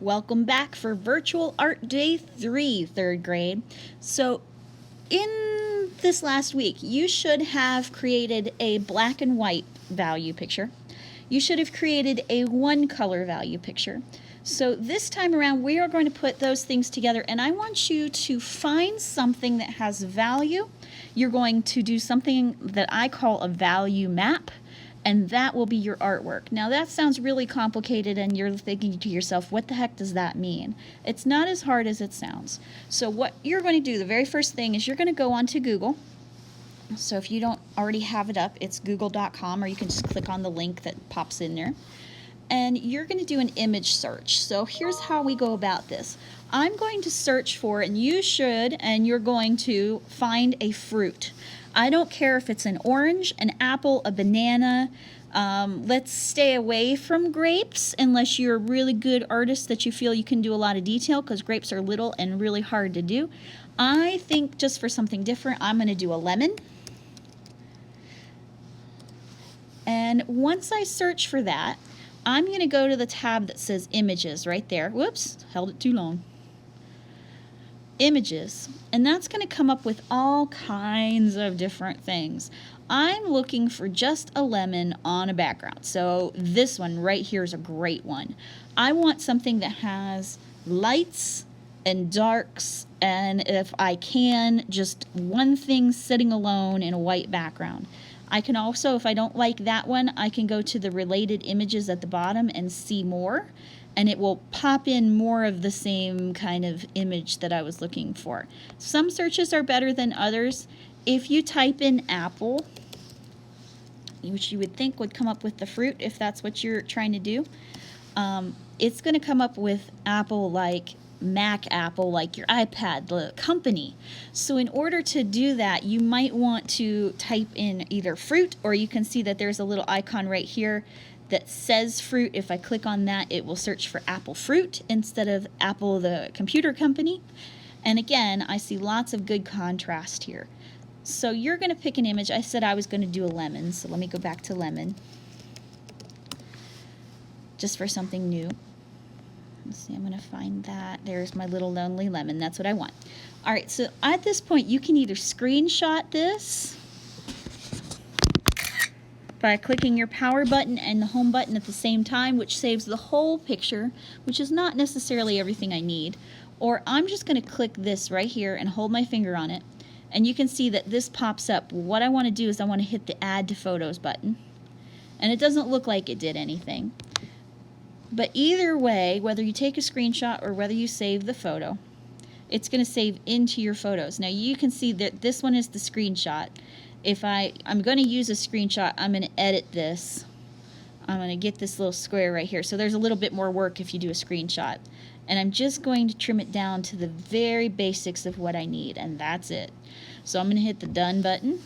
Welcome back for Virtual Art Day 3, third grade. So in this last week, you should have created a black and white value picture. You should have created a one color value picture. So this time around, we are going to put those things together, and I want you to find something that has value. You're going to do something that I call a value map, and that will be your artwork. Now that sounds really complicated, and you're thinking to yourself, what the heck does that mean? It's not as hard as it sounds. So what you're going to do, the very first thing is you're going to go onto Google. So if you don't already have it up, it's google.com, or you can just click on the link that pops in there. And you're going to do an image search. So here's how we go about this. I'm going to search for, and you should, and you're going to find a fruit. I don't care if it's an orange, an apple, a banana. Let's stay away from grapes unless you're a really good artist that you feel you can do a lot of detail, because grapes are little and really hard to do. I think just for something different, I'm going to do a lemon. And once I search for that, I'm going to go to the tab that says Images right there. Whoops, held it too long. Images. And that's going to come up with all kinds of different things. I'm looking for just a lemon on a background. So this one right here is a great one. I want something that has lights and darks, and if I can, just one thing sitting alone in a white background. I can also, if I don't like that one, I can go to the related images at the bottom and see more, and it will pop in more of the same kind of image that I was looking for. Some searches are better than others. If you type in apple, which you would think would come up with the fruit if that's what you're trying to do, it's going to come up with apple like Mac Apple, like your iPad, the company. So in order to do that, you might want to type in either fruit, or you can see that there's a little icon right here that says fruit. If I click on that, it will search for apple fruit instead of Apple, the computer company. And again, I see lots of good contrast here. So you're going to pick an image. I said I was going to do a lemon, so let me go back to lemon, just for something new. Let's see, I'm going to find that. There's my little lonely lemon. That's what I want. All right, so at this point, you can either screenshot this by clicking your power button and the home button at the same time, which saves the whole picture, which is not necessarily everything I need. Or I'm just going to click this right here and hold my finger on it. And you can see that this pops up. What I want to do is I want to hit the Add to Photos button. And it doesn't look like it did anything. But either way, whether you take a screenshot or whether you save the photo, it's going to save into your photos. Now you can see that this one is the screenshot. If I'm going to use a screenshot, I'm going to edit this. I'm going to get this little square right here. So there's a little bit more work if you do a screenshot. And I'm just going to trim it down to the very basics of what I need, and that's it. So I'm going to hit the Done button.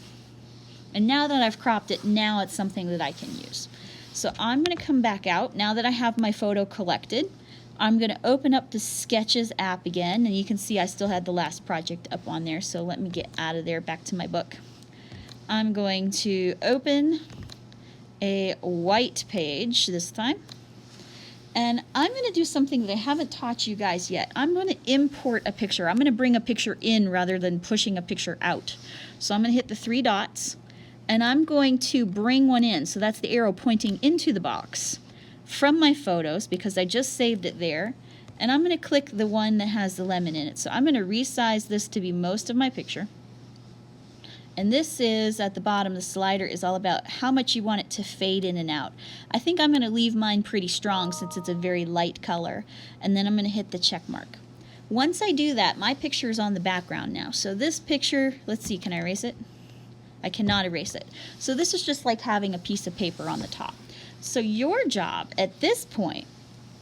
And now that I've cropped it, now it's something that I can use. So I'm going to come back out. Now that I have my photo collected, I'm going to open up the Sketches app again, and you can see I still had the last project up on there, so let me get out of there, back to my book. I'm going to open a white page this time, and I'm going to do something that I haven't taught you guys yet. I'm going to import a picture. I'm going to bring a picture in rather than pushing a picture out. So I'm going to hit the three dots, and I'm going to bring one in. So that's the arrow pointing into the box from my photos, because I just saved it there. And I'm going to click the one that has the lemon in it. So I'm going to resize this to be most of my picture. And this is at the bottom, the slider is all about how much you want it to fade in and out. I think I'm going to leave mine pretty strong since it's a very light color. And then I'm going to hit the check mark. Once I do that, my picture is on the background now. So this picture, let's see, can I erase it? I cannot erase it. So this is just like having a piece of paper on the top. So your job at this point,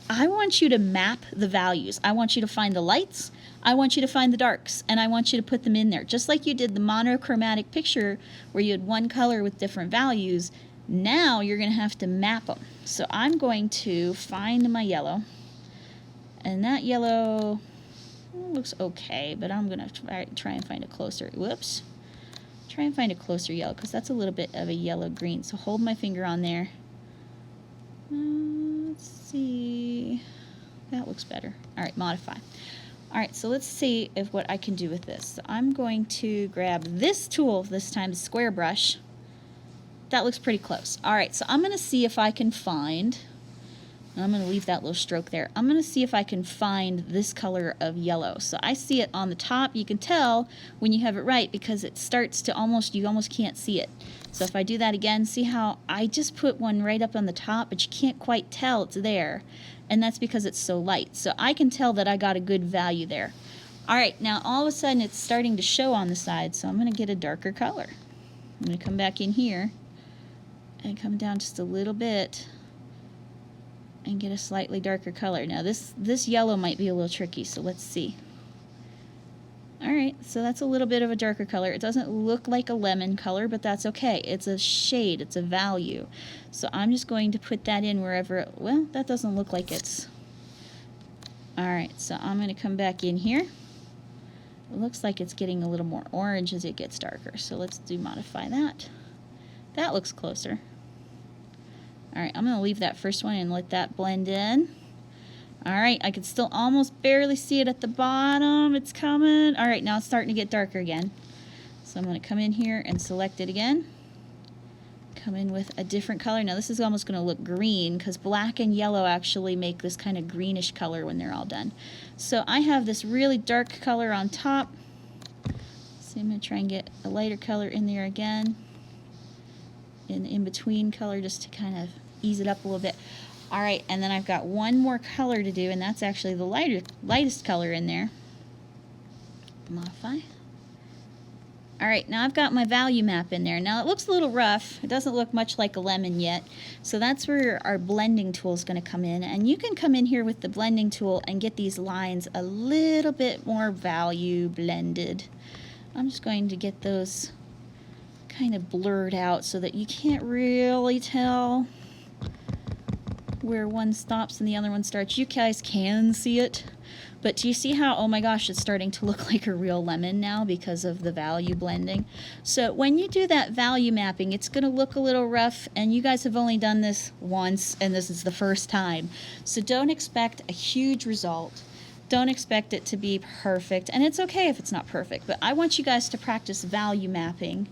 I want you to map the values. I want you to find the lights, I want you to find the darks, and I want you to put them in there. Just like you did the monochromatic picture where you had one color with different values, now you're going to have to map them. So I'm going to find my yellow, and that yellow looks okay, but I'm going to try and find a closer, whoops. Try and find a closer yellow, because that's a little bit of a yellow-green. So hold my finger on there. Let's see. That looks better. All right, modify. All right, so let's see if what I can do with this. So I'm going to grab this tool this time, the square brush. That looks pretty close. All right, so I'm going to see if I can find, I'm going to leave that little stroke there. I'm going to see if I can find this color of yellow. So I see it on the top. You can tell when you have it right because it starts to almost, you almost can't see it. So if I do that again, see how I just put one right up on the top, but you can't quite tell it's there. And that's because it's so light. So I can tell that I got a good value there. All right, now all of a sudden it's starting to show on the side, so I'm going to get a darker color. I'm going to come back in here and come down just a little bit and get a slightly darker color. Now this yellow might be a little tricky, so let's see. All right, so that's a little bit of a darker color. It doesn't look like a lemon color, but that's okay. It's a shade, it's a value. So I'm just going to put that in wherever, well, that doesn't look like it's. All right, so I'm going to come back in here. It looks like it's getting a little more orange as it gets darker. So let's modify that. That looks closer. All right, I'm going to leave that first one and let that blend in. All right, I can still almost barely see it at the bottom. It's coming. All right, now it's starting to get darker again. So I'm going to come in here and select it again. Come in with a different color. Now this is almost going to look green because black and yellow actually make this kind of greenish color when they're all done. So I have this really dark color on top. So I'm going to try and get a lighter color in there again. An in-between color just to kind of ease it up a little bit. All right, and then I've got one more color to do, and that's actually the lightest color in there. Modify. All right, now I've got my value map in there. Now it looks a little rough. It doesn't look much like a lemon yet. So that's where our blending tool is going to come in. And you can come in here with the blending tool and get these lines a little bit more value blended. I'm just going to get those kind of blurred out so that you can't really tell where one stops and the other one starts. You guys can see it, but do you see how, oh my gosh, it's starting to look like a real lemon now because of the value blending? So when you do that value mapping, it's going to look a little rough, and you guys have only done this once, and this is the first time. So don't expect a huge result. Don't expect it to be perfect, and it's okay if it's not perfect, but I want you guys to practice value mapping,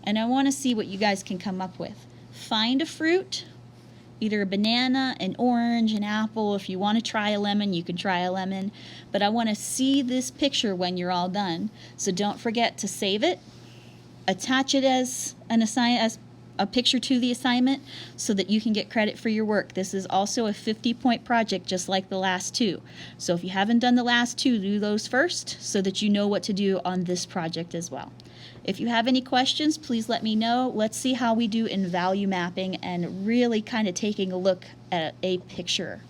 and I want to see what you guys can come up with. Find a fruit, either a banana, an orange, an apple. If you want to try a lemon, you can try a lemon. But I want to see this picture when you're all done. So don't forget to save it, attach it as a picture to the assignment so that you can get credit for your work. This is also a 50-point project just like the last two. So if you haven't done the last two, do those first so that you know what to do on this project as well. If you have any questions, please let me know. Let's see how we do in value mapping and really kind of taking a look at a picture.